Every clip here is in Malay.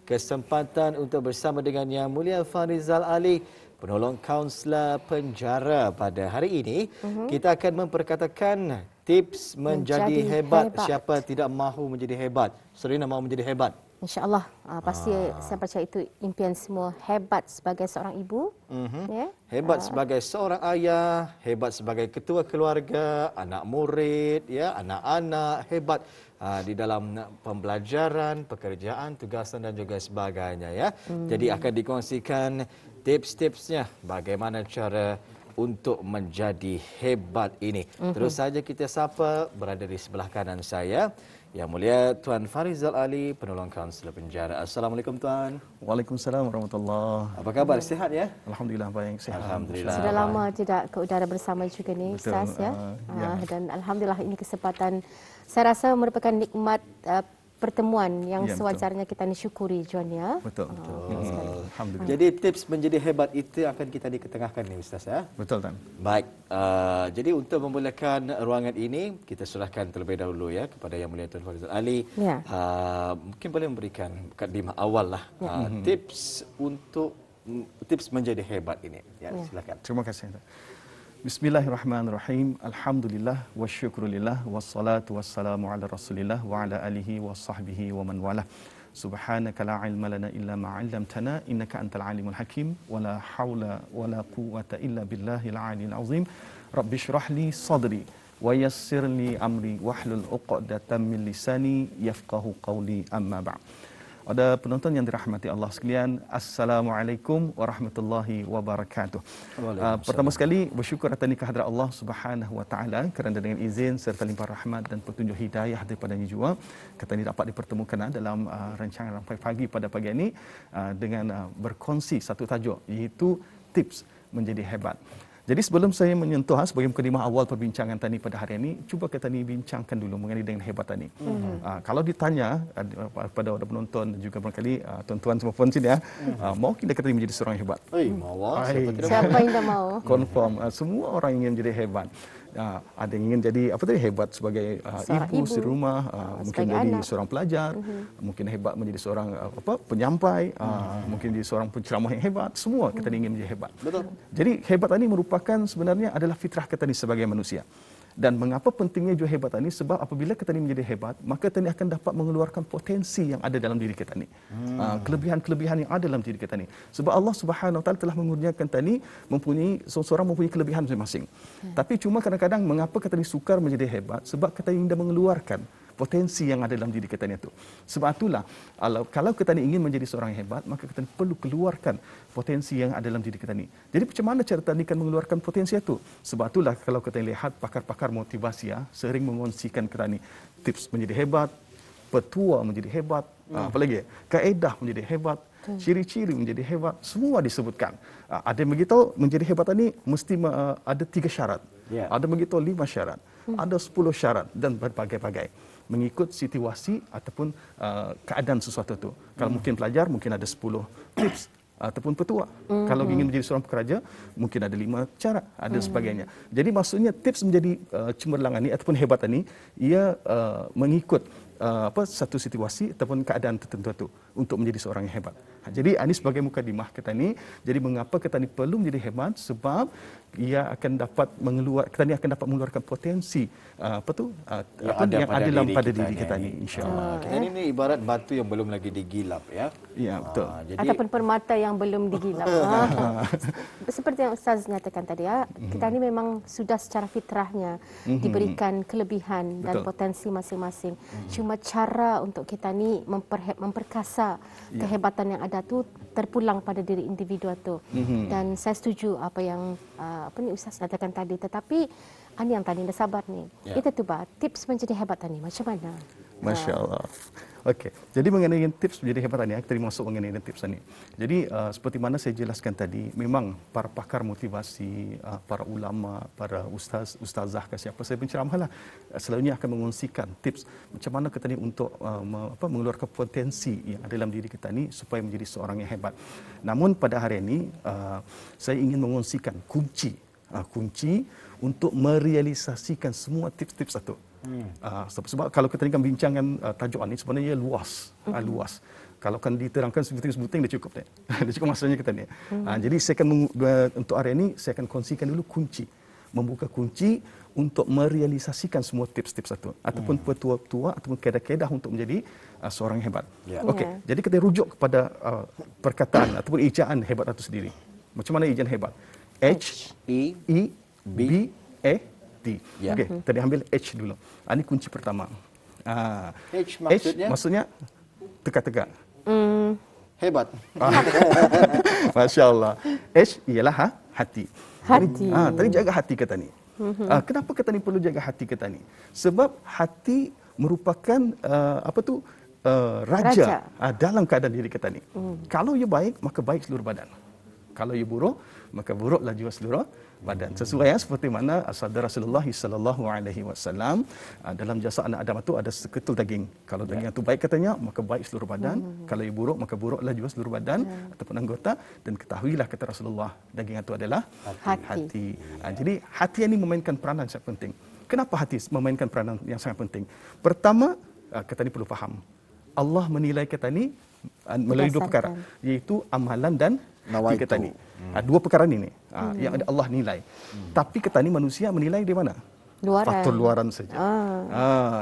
kesempatan untuk bersama dengan Yang Mulia Farizal Ali, penolong kaunselor penjara. Pada hari ini, kita akan memperkatakan tips menjadi hebat. Siapa tidak mahu menjadi hebat? Serina mahu menjadi hebat? InsyaAllah, pasti saya percaya itu impian semua. Hebat sebagai seorang ibu, hebat sebagai seorang ayah, hebat sebagai ketua keluarga, anak murid, anak-anak, hebat di dalam pembelajaran, pekerjaan, tugasan dan juga sebagainya. Jadi akan dikongsikan tips-tipsnya bagaimana cara untuk menjadi hebat ini. Terus saja kita sapa, berada di sebelah kanan saya Yang Mulia Tuan Farizal Ali, penolong kaunselor penjara. Assalamualaikum Tuan. Waalaikumsalam warahmatullahi. Apa khabar? Sihat ya? Alhamdulillah baik, sihat. Alhamdulillah. Sudah lama tidak ke udara bersama juga ni Ustaz ya. Dan alhamdulillah ini kesempatan saya rasa merupakan nikmat pertemuan yang sewajarnya kita ni syukuri Juan ya. Betul. Alhamdulillah. Jadi tips menjadi hebat itu akan kita diketengahkan ni Ustaz ya. Betul Tan. Baik. Jadi untuk memulakan ruangan ini, kita serahkan terlebih dahulu ya kepada Yang Mulia Tuan Farizal Ali. Mungkin boleh memberikan mukadimah awal lah tips untuk tips menjadi hebat ini. Ya, silakan. Terima kasih. Bismillahirrahmanirrahim. Alhamdulillah wa syukrulillah wassalatu wassalamu ala Rasulillah wa ala alihi wa sahbihi wa man walah. Subhanaka la ilma lana illa ma 'allamtana innaka antal alimul hakim wa la haula wa la quwwata illa billahil aliyil azim. Rabbi shrah li sadri wa yassir li amri wahlul 'uqdatam min lisani yafqahu qawli amma ba'd. Ada penonton yang dirahmati Allah sekalian, Assalamualaikum warahmatullahi wabarakatuh. Pertama sekali bersyukur atas kehadrat Allah Subhanahu wa taala kerana dengan izin serta limpah rahmat dan petunjuk hidayah daripadanya jua kita ni dapat dipertemukan dalam rancangan Rampai Pagi pada pagi ini dengan berkongsi satu tajuk iaitu tips menjadi hebat. Jadi sebelum saya menyentuh sebagai mukadimah awal perbincangan tadi pada hari ini, cuba kita ni bincangkan dulu mengenai dengan hebat tadi. Kalau ditanya pada penonton dan juga barangkali tuan-tuan semua pun sini mau kita menjadi seorang yang hebat? Mau. Siapa yang tak mau? Confirm, semua orang ingin menjadi hebat. Ada yang ingin jadi hebat sebagai ibu serumah, mungkin jadi seorang pelajar, mungkin hebat menjadi seorang penyampai, mungkin jadi seorang penceramah yang hebat. Semua kita ingin menjadi hebat. Betul. Jadi hebat ini merupakan sebenarnya adalah fitrah kita ni sebagai manusia. Dan mengapa pentingnya juga hebat ini? Sebab apabila kita ni menjadi hebat, maka kita ni akan dapat mengeluarkan potensi yang ada dalam diri kita ni. Kelebihan-kelebihan yang ada dalam diri kita ni. Sebab Allah Subhanahu Wa Taala telah mengurniakan kita ni seorang mempunyai kelebihan masing-masing. Tapi cuma kadang-kadang mengapa kita ni sukar menjadi hebat? Sebab kita ingin mengeluarkan potensi yang ada dalam diri kita ni tu. Sebab itulah kalau kita ni ingin menjadi seorang yang hebat, maka kita perlu keluarkan potensi yang ada dalam diri kita ni. Jadi macam mana cara kita ni akan mengeluarkan potensi itu? Sebab itulah kalau kita lihat pakar-pakar motivasi sering mengongsikan kita ni tips menjadi hebat, petua menjadi hebat, apa lagi? Kaedah menjadi hebat, ciri-ciri menjadi hebat, semua disebutkan. Ada yang beritahu menjadi hebat ini mesti ada 3 syarat. Ada beritahu 5 syarat. Ada 10 syarat dan berbagai-bagai. Mengikut situasi ataupun keadaan sesuatu itu. Kalau mungkin pelajar, mungkin ada 10 tips ataupun petua. Kalau ingin menjadi seorang pekerja, mungkin ada 5 cara, ada sebagainya. Jadi maksudnya tips menjadi cemerlang ini ataupun hebat ini, ia mengikut satu situasi ataupun keadaan tertentu itu untuk menjadi seorang yang hebat. Jadi ini sebagai mukadimah kita ni. Jadi mengapa kita ni perlu menjadi hebat? Sebab ia akan dapat kita ni akan dapat mengeluarkan potensi yang ada dalam pada diri kita ni, insya-Allah. Kita ni ibarat batu yang belum lagi digilap ya. Ya, betul. Ataupun permata yang belum digilap. Seperti yang Ustaz nyatakan tadi kita ni memang sudah secara fitrahnya diberikan kelebihan dan potensi masing-masing. Cuma cara untuk kita ni memperkasa kehebatan yang ada tu terpulang pada diri individu itu. Dan saya setuju apa yang Ustaz katakan tadi, tetapi ani yang tadi dah sabar ni. Itu tu tips menjadi hebat ni macam mana? Masya-Allah. Okey. Jadi mengenai tips menjadi hebat ni, kita masuk mengenai tips ni. Jadi seperti mana saya jelaskan tadi, memang para pakar motivasi, para ulama, para ustazah ke siapa saya penceramah selalunya akan mengongsikan tips macam mana kita ni untuk mengeluarkan potensi yang ada dalam diri kita ni supaya menjadi seorang yang hebat. Namun pada hari ini saya ingin mengongsikan kunci untuk merealisasikan semua tips-tips itu. Sebab kalau kita akan bincangkan tajuk ini sebenarnya luas. Kalau kan diterangkan sebuting-sebuting dia cukup deh. Dia cukup maksudnya kita ni. Jadi saya akan untuk hari ini saya akan kongsikan dulu kunci, membuka kunci untuk merealisasikan semua tips-tips itu ataupun petua-petua ataupun kaedah-kaedah untuk menjadi seorang yang hebat. Okey, jadi kita rujuk kepada perkataan ataupun ejaan hebat itu sendiri. Macam mana ejaan hebat? H E B A T. Okey, tadi ambil H dulu. Ini kunci pertama. H maksudnya? Maksudnya tegak-tegak. Hebat. Masya Allah. H ialah hati. Hati. Tadi jaga hati kata ni. Kenapa kata ni perlu jaga hati kata ni? Sebab hati merupakan raja dalam keadaan diri kita ni. Kalau ia baik, maka baik seluruh badan. Kalau ia buruk, maka buruklah juga seluruh badan. Sesuai seperti mana sabda Rasulullah sallallahu alaihi wasallam, dalam jasad anak Adam itu ada seketul daging. Kalau daging itu baik katanya, maka baik seluruh badan. Kalau ia buruk, maka buruklah juga seluruh badan ataupun anggota. Dan ketahuilah kata Rasulullah, daging itu adalah hati. Jadi hati ini memainkan peranan yang sangat penting. Kenapa hati memainkan peranan yang sangat penting? Pertama, kita ni perlu faham. Allah menilai kita ni melalui dua perkara, iaitu amalan dan hati kita ni. Dua perkara ini yang ada Allah nilai. Tapi kita ni manusia menilai di mana? Luaran. Faktor luaran saja.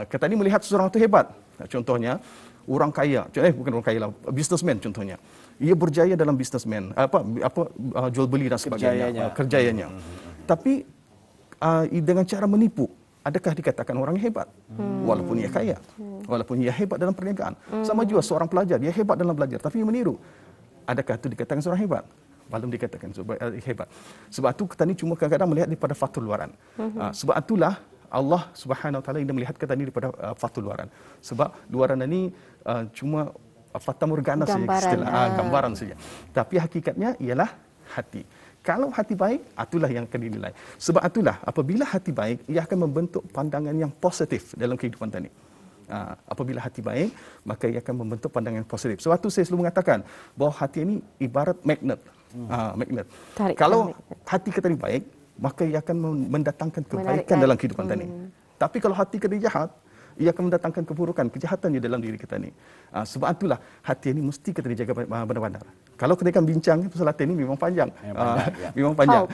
Kita ni melihat seseorang itu hebat. Contohnya orang kaya, bukan orang kaya lah, businessman contohnya. Ia berjaya dalam businessman, jual beli dan sebagainya, kerjayanya. Tapi dengan cara menipu, adakah dikatakan orang yang hebat? Walaupun ia kaya, walaupun ia hebat dalam perniagaan. Sama juga seorang pelajar, dia hebat dalam belajar tapi ia meniru. Adakah itu dikatakan seorang hebat? Belum dikatakan hebat. Sebab itu kita ni cuma kadang-kadang melihat daripada faktor luaran. Sebab itulah Allah Subhanahu Wa Taala ingin melihat kita ni daripada faktor luaran. Sebab luaran ini cuma fata morgana saja, gambaran saja. Tapi hakikatnya ialah hati. Kalau hati baik, itulah yang akan dinilai. Sebab itulah apabila hati baik, ia akan membentuk pandangan yang positif dalam kehidupan kita ni. Apabila hati baik, maka ia akan membentuk pandangan yang positif. Sebab itu saya selalu mengatakan bahawa hati ini ibarat magnet. Magnet. Kalau hati kita ni baik, maka ia akan mendatangkan kebaikan dalam kehidupan kita ni. Tapi kalau hati kita jahat, ia akan mendatangkan keburukan, kejahatan di dalam diri kita ni. Sebab itulah hati ini mesti kita dijaga benar-benar. Kalau kita akan bincang pasal hati ini memang panjang. Memang panjang.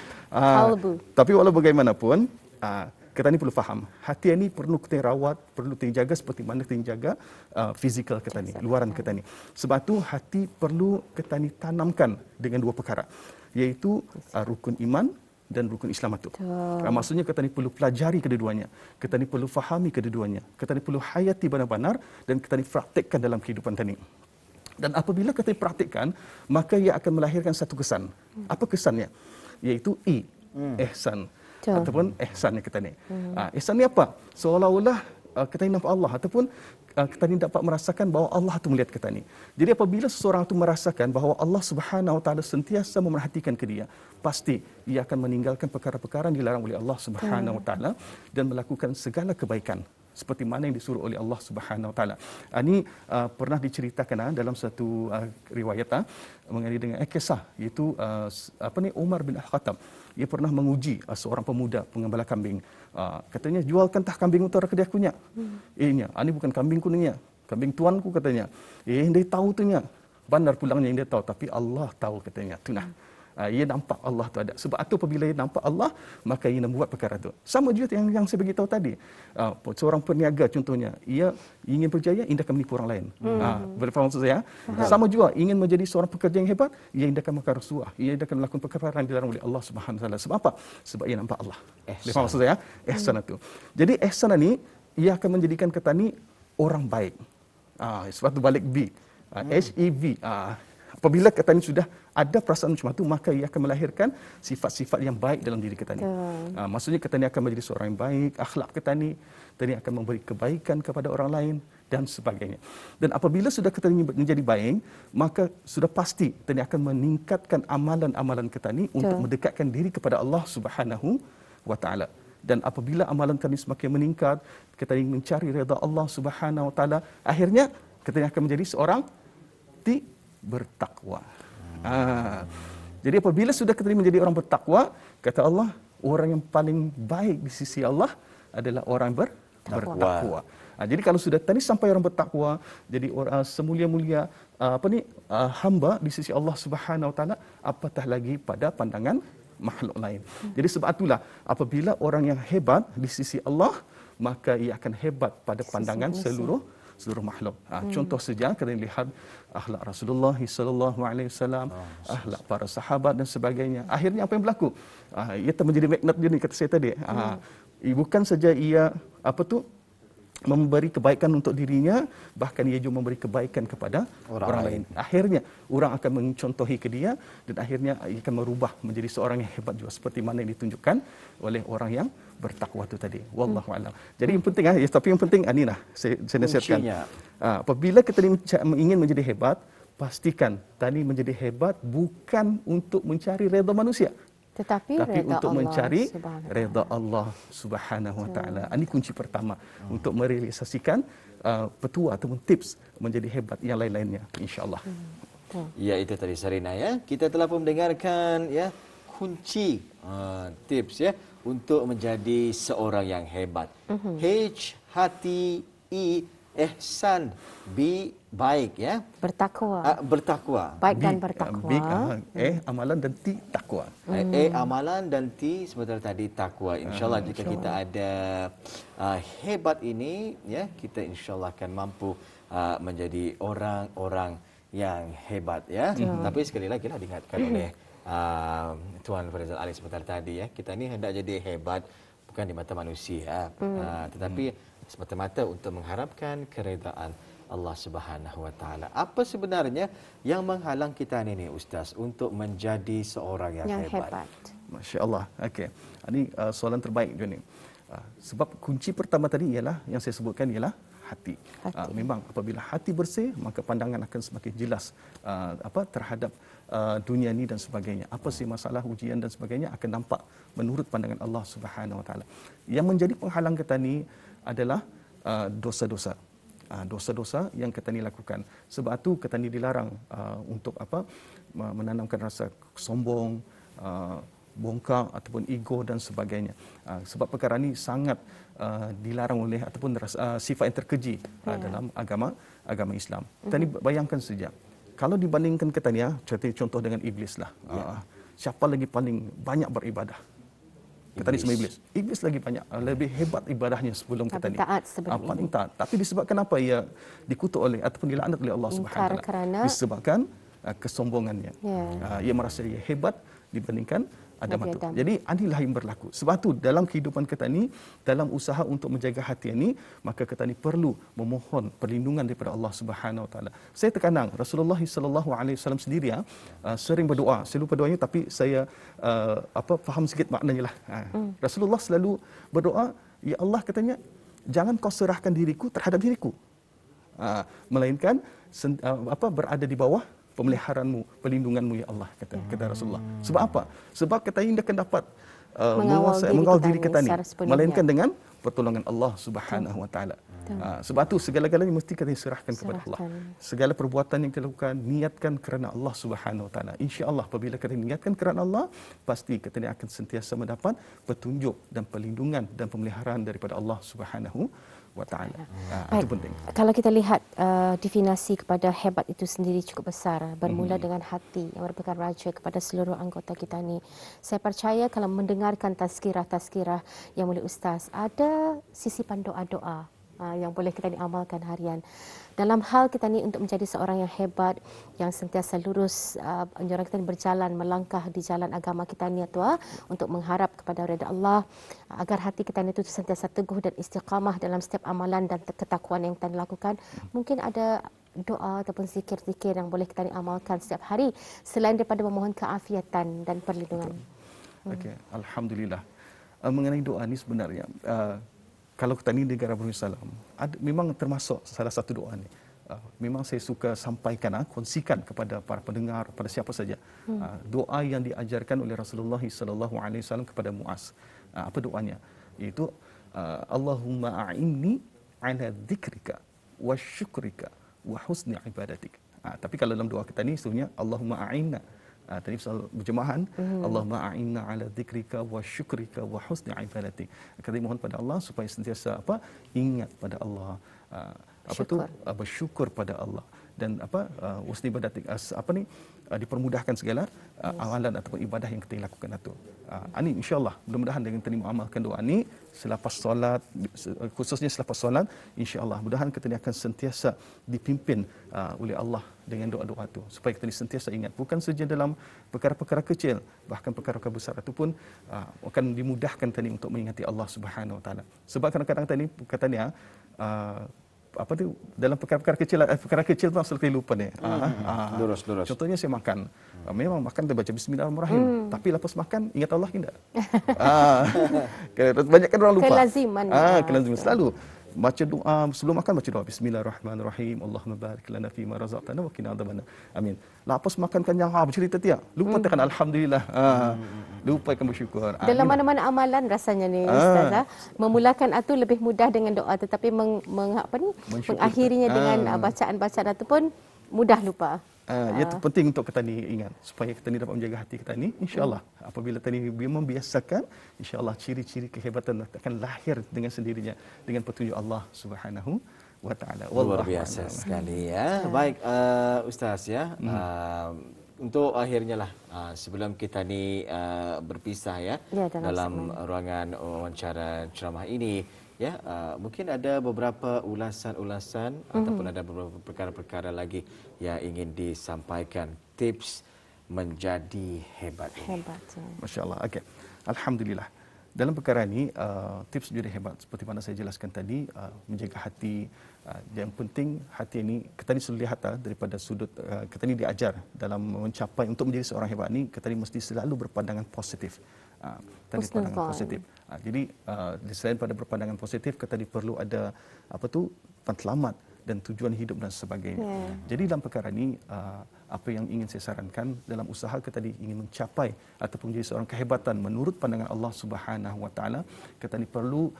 Tapi walau bagaimanapun, kita ni perlu faham, hati ini perlu kita rawat, perlu kita jaga seperti mana kita jaga fizikal kita ni, luaran kita ni. Sebab tu hati perlu kita ni tanamkan dengan dua perkara, iaitu rukun iman dan rukun Islam itu. Maksudnya kita ni perlu pelajari kedua-duanya, kita ni perlu fahami kedua-duanya, kita ni perlu hayati benar-benar dan kita ni praktikkan dalam kehidupan kita ni. Dan apabila kita praktikkan, maka ia akan melahirkan satu kesan. Apa kesannya? Iaitu ihsan. Ataupun ihsannya kita ni. Ihsan ni apa? Seolah-olah kita ni nampak Allah ataupun kita ni dapat merasakan bahawa Allah itu melihat kita ni. Jadi apabila seseorang itu merasakan bahawa Allah Subhanahu Wa Taala sentiasa memerhatikan ke dia, pasti ia akan meninggalkan perkara-perkara yang dilarang oleh Allah Subhanahu Wa Taala dan melakukan segala kebaikan seperti mana yang disuruh oleh Allah Subhanahu Wa Taala. Ini pernah diceritakan dalam satu riwayat mengenai dengan kisah, iaitu Umar bin Al-Khattab. Ia pernah menguji seorang pemuda pengembala kambing. Katanya, jualkan tah kambing utara ke dia kunya. Ini bukan kambing kuningnya, kambing tuanku katanya. Dia tahu tu nya. Bandar pulangnya yang dia tahu, tapi Allah tahu katanya. Tu nah. Ia nampak Allah tu ada. Sebab itu apabila ia nampak Allah, maka ia membuat perkara itu. Sama juga yang saya beritahu tadi. Seorang perniaga contohnya, ia ingin berjaya, indahkan menipu orang lain. Berfaham maksud saya? Sama juga, ingin menjadi seorang pekerja yang hebat, ia indahkan makar rasuah. Ia indahkan melakukan perkara yang dilarang oleh Allah Subhanahu Wa Taala. Sebab apa? Sebab ia nampak Allah. Berfaham maksud saya? Ihsan itu. Jadi ihsan ini, ia akan menjadikan kita ni orang baik. Sebab itu balik B. H-E-V. Apabila kita ni sudah ada perasaan macam itu, maka ia akan melahirkan sifat-sifat yang baik dalam diri kita ni. Maksudnya kita ni akan menjadi seorang yang baik, akhlak kita ni akan memberi kebaikan kepada orang lain dan sebagainya. Dan apabila sudah kita ni menjadi baik, maka sudah pasti kita ni akan meningkatkan amalan-amalan kita ni untuk mendekatkan diri kepada Allah Subhanahu Wa Taala. Dan apabila amalan kita ni semakin meningkat, kita ingin mencari redha Allah Subhanahu Wa Taala, akhirnya kita ni akan menjadi seorang bertakwa. Jadi apabila sudah kita menjadi orang bertakwa, kata Allah, orang yang paling baik di sisi Allah adalah orang bertakwa. Jadi kalau sudah tadi sampai orang bertakwa, jadi orang semulia-mulia hamba di sisi Allah Subhanahu Wa Taala, apatah lagi pada pandangan makhluk lain. Jadi sebab itulah apabila orang yang hebat di sisi Allah, maka ia akan hebat pada pandangan seluruh makhluk. Contoh saja kita lihat akhlak Rasulullah sallallahu alaihi wasallam, akhlak para sahabat dan sebagainya. Akhirnya apa yang berlaku? Ia menjadi magnet dia ni, kata saya tadi. Bukan saja ia memberi kebaikan untuk dirinya, bahkan ia juga memberi kebaikan kepada orang lain. Akhirnya orang akan mencontohi ke dia, dan akhirnya ia akan merubah menjadi seorang yang hebat juga, seperti mana yang ditunjukkan oleh orang yang bertakwa itu tadi. Wallahu a'lam. Jadi yang penting tapi yang penting inilah saya nasihatkan. Apabila kita ingin menjadi hebat, pastikan tadi menjadi hebat bukan untuk mencari redha manusia, tapi untuk mencari redha Allah Subhanahu Wa Taala. Ini kunci pertama untuk merealisasikan petua ataupun tips menjadi hebat yang lain-lainnya, insya-Allah. Ya, itu tadi Sarina ya. Kita telah pun mendengarkan ya kunci tips ya untuk menjadi seorang yang hebat. H, hati, I, ihsan, B, baik ya. Bertakwa. Baik dan bertakwa. Amalan, dan T, takwa. Amalan, dan T sebentar tadi takwa. InsyaAllah jika kita ada hebat ini ya, kita insyaAllah akan mampu menjadi orang-orang yang hebat ya. Tapi sekali lagi lah diingatkan oleh Tuan Farizal Ali sebentar tadi ya, kita ni hendak jadi hebat bukan di mata manusia, tetapi semata-mata untuk mengharapkan keredaan Allah Subhanahu Wa Taala. Apa sebenarnya yang menghalang kita ni Ustaz untuk menjadi seorang yang hebat? Masya-Allah. Okey. Ini soalan terbaik juga ni. Sebab kunci pertama tadi ialah yang saya sebutkan ialah hati. Memang apabila hati bersih, maka pandangan akan semakin jelas terhadap dunia ni dan sebagainya. Apa sih masalah, ujian dan sebagainya akan nampak menurut pandangan Allah Subhanahu Wa Taala. Yang menjadi penghalang kita ni adalah dosa-dosa. Dosa-dosa yang kita ni lakukan. Sebab itu kita ni dilarang untuk menanamkan rasa sombong, bongkak ataupun ego dan sebagainya. Sebab perkara ini sangat dilarang oleh ataupun sifat yang terkeji dalam agama Islam. Kita ni bayangkan saja, kalau dibandingkan kita ni contoh dengan iblis lah. Siapa lagi paling banyak beribadah? Kita ni semua iblis. Iblis lagi banyak, lebih hebat ibadahnya sebelum kita ni. Paling taat. Tapi disebabkan apa? Ia dikutuk oleh ataupun dilaknat oleh Allah Subhanahu Wa Taala. Disebabkan kesombongannya. Ia merasa ia hebat dibandingkan Adam itu. Jadi inilah yang berlaku. Sebab tu dalam kehidupan kita ni, dalam usaha untuk menjaga hati ini, maka kita ni perlu memohon perlindungan daripada Allah Subhanahu Wa Taala. Saya terkadang Rasulullah sallallahu alaihi wasallam sendiri sering berdoa. Saya lupa doanya tapi saya faham sikit maknanya lah. Rasulullah selalu berdoa, ya Allah katanya, jangan kau serahkan diriku terhadap diriku. Melainkan berada di bawah pemeliharaanmu, perlindunganmu ya Allah, kata Rasulullah. Sebab apa? Sebab kita ini akan dapat mengawal diri kita ni, melainkan dengan pertolongan Allah Subhanahu Wa Taala. Sebab tu segala-galanya mesti kita serahkan kepada Allah. Segala perbuatan yang kita lakukan, niatkan kerana Allah Subhanahu Wa Taala. Insya-Allah apabila kita niatkan kerana Allah, pasti kita ni akan sentiasa mendapat petunjuk dan perlindungan dan pemeliharaan daripada Allah Subhanahu Wa Taala. Itu penting. Kalau kita lihat definisi kepada hebat itu sendiri cukup besar, bermula dengan hati yang merupakan raja kepada seluruh anggota kita ni. Saya percaya kalau mendengarkan tazkirah-tazkirah yang oleh Ustaz, ada sisipan doa-doa yang boleh kita diamalkan harian. Dalam hal kita ni untuk menjadi seorang yang hebat, yang sentiasa lurus, anjuran kita berjalan, melangkah di jalan agama kita ni untuk mengharap kepada redha Allah, agar hati kita ni itu sentiasa teguh dan istiqamah dalam setiap amalan dan ketakwaan yang kita lakukan. Mungkin ada doa ataupun zikir-zikir yang boleh kita amalkan setiap hari selain daripada memohon keafiatan dan perlindungan. Okey, alhamdulillah. Mengenai doa ni sebenarnya kalau kita ni negara Islam, memang termasuk salah satu doa ni. Memang saya suka sampaikan, kongsikan kepada para pendengar, pada siapa saja. Doa yang diajarkan oleh Rasulullah sallallahu alaihi wasallam kepada Muaz. Apa doanya? Iaitu Allahumma a'inni ala dzikrika wa syukrika wa husni ibadatik. Tapi kalau dalam doa kita ni sebenarnya Allahumma a'inna Tadi soal berjemahan, Allahumma a'inna ala dzikrika wa syukrika wa husni ibadatik. Kita mohon pada Allah supaya sentiasa ingat pada Allah, bersyukur pada Allah, dan husni ibadatik, dipermudahkan segala amalan ataupun ibadah yang kita lakukan itu. Ini insya-Allah mudah-mudahan dengan kita mengamalkan doa ini selepas solat, khususnya selepas solat, insya-Allah mudah-mudahan kita akan sentiasa dipimpin oleh Allah dengan doa-doa itu, supaya kita sentiasa ingat bukan saja dalam perkara-perkara kecil, bahkan perkara-perkara besar itu pun akan dimudahkan tadi untuk mengingati Allah Subhanahu Wa Taala. Sebab kadang-kadang tadi katanya dalam perkara kecil tu selalu lupa ni. Lurus. Contohnya saya makan. Memang makan tu baca bismillahirrahmanirrahim, tapi lepas makan ingat Allah tidak? Banyak kan orang lupa. Kelaziman. Kelaziman selalu baca doa sebelum makan, baca doa bismillahirrahmanirrahim, Allahumma barik lana fi ma razaqtana wa qina adzabannar. Amin. Lepas makan kenyang bercerita tiap. Lupa tekan alhamdulillah. Lupa akan bersyukur. Dalam mana-mana amalan rasanya ni Ustaz, memulakan itu lebih mudah dengan doa, tetapi mengakhirinya dengan bacaan-bacaan itu pun mudah lupa. Itu penting untuk kita ni ingat supaya kita ni dapat menjaga hati kita ni, insya-Allah. Apabila kita ni membiasakan, insya-Allah ciri-ciri kehebatan akan lahir dengan sendirinya dengan petunjuk Allah Subhanahu Wa Taala. Luar biasa sekali ya. Baik Ustaz ya. Untuk akhirnya lah sebelum kita ni berpisah ya dalam ruangan wawancara ceramah ini ya, mungkin ada beberapa ulasan-ulasan ataupun ada beberapa perkara-perkara lagi yang ingin disampaikan, tips menjadi hebat. Masya-Allah. Okey. Alhamdulillah. Dalam perkara ini tips menjadi hebat seperti mana saya jelaskan tadi, menjaga hati. Yang penting hati ini kita ni selalu lihat daripada sudut kita ni diajar dalam mencapai untuk menjadi seorang hebat ni, kita ni mesti selalu berpandangan positif. Pandangan positif. Jadi selain pada berpandangan positif, kita perlu ada pantlamat dan tujuan hidup dan sebagainya. Jadi dalam perkara ini apa yang ingin saya sarankan dalam usaha kita ingin mencapai ataupun menjadi seorang kehebatan menurut pandangan Allah Subhanahu Wa Taala, kita perlu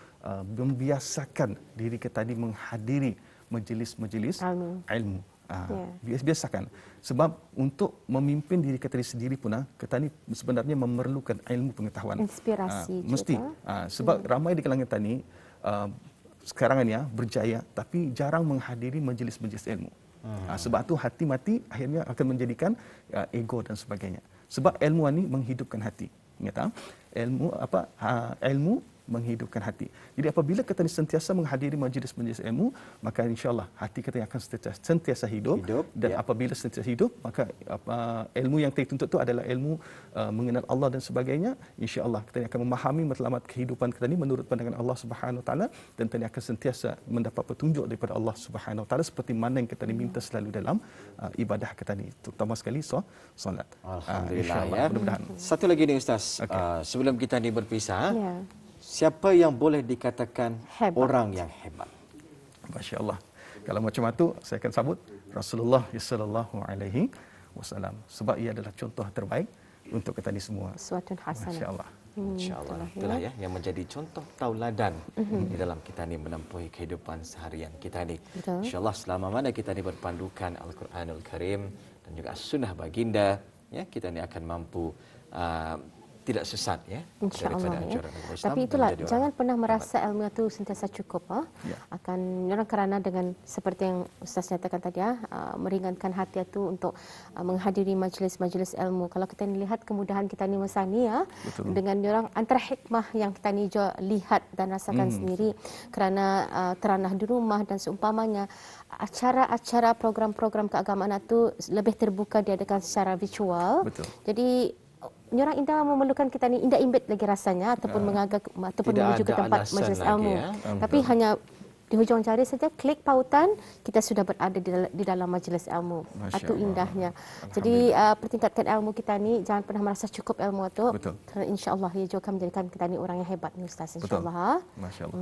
membiasakan diri kita menghadiri majlis-majlis ilmu. Biasakan. Sebab untuk memimpin diri kita sendiri pun kita ni sebenarnya memerlukan ilmu pengetahuan. Inspirasi mesti. Sebab ramai di kalangan kita ni sekarang ni berjaya tapi jarang menghadiri majlis-majlis ilmu. Sebab tu hati mati akhirnya akan menjadikan ego dan sebagainya. Sebab ilmu ni menghidupkan hati. Ingat ilmu menghidupkan hati. Jadi apabila kita sentiasa menghadiri majlis-majlis ilmu, maka insya-Allah hati kita akan sentiasa hidup dan apabila sentiasa hidup, maka ilmu yang kita tuntut itu adalah ilmu mengenal Allah dan sebagainya. Insya-Allah kita akan memahami matlamat kehidupan kita ni menurut pandangan Allah Subhanahu Wa Taala, dan kita akan sentiasa mendapat petunjuk daripada Allah Subhanahu Wa Taala seperti mana yang kita diminta selalu dalam ibadah kita ni, terutama sekali solat. Alhamdulillah ya. Mudah-mudahan. Satu lagi ni Ustaz, sebelum kita ni berpisah, siapa yang boleh dikatakan orang yang hebat? Masya-Allah. Kalau macam itu saya akan sabut Rasulullah sallallahu alaihi wasallam, sebab ia adalah contoh terbaik untuk kita ni semua. Uswatun hasanah. Masya-Allah. Insya-Allah. Itulah ya yang menjadi contoh tauladan di dalam kita ni menempuhi kehidupan seharian kita ni. Insya-Allah selama mana kita ni berpandukan Al-Quranul Karim dan juga sunnah baginda, ya kita ni akan mampu tidak sesat ya daripada ajaran Islam. Tapi itulah, jangan pernah merasa ilmu itu sentiasa cukup. Akan kerana dengan seperti yang Ustaz nyatakan tadi, meringankan hati itu untuk menghadiri majlis-majlis ilmu. Kalau kita lihat kemudahan kita ni masa ni dengan orang antara hikmah yang kita ni lihat dan rasakan sendiri kerana teranah di rumah dan seumpamanya, acara-acara program-program keagamaan itu lebih terbuka diadakan secara virtual. Jadi orang indah memerlukan kita ni indah imbit lagi rasanya ataupun mengagak ataupun menuju ke tempat majlis ilmu. Tapi hanya di hujung jari saja klik pautan, kita sudah berada di dalam majlis ilmu. Itu indahnya. Jadi pertingkatkan ilmu kita ni, jangan pernah merasa cukup ilmu itu. Kerana insya-Allah ia juga akan menjadikan kita ni orang yang hebat ni Ustaz, insya-Allah. Masya-Allah.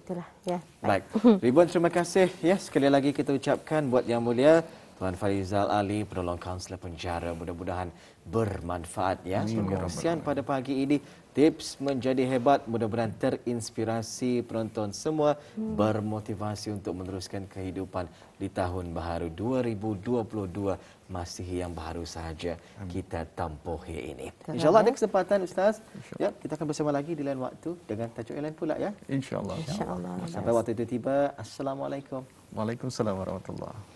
Itulah ya. Baik. Ribuan terima kasih ya sekali lagi kita ucapkan buat Yang Mulia Tuan Farizal Ali, penolong kaunselor penjara. Mudah-mudahan bermanfaat ya. Kongsian pada pagi ini, tips menjadi hebat, mudah-mudahan terinspirasi penonton semua, bermotivasi untuk meneruskan kehidupan di tahun baharu 2022, masih yang baru sahaja kita tempuhi ini. InsyaAllah ada kesempatan Ustaz. Ya, kita akan bersama lagi di lain waktu dengan tajuk yang lain pula ya. InsyaAllah. InsyaAllah. Sampai waktu itu tiba, Assalamualaikum. Waalaikumsalam warahmatullahi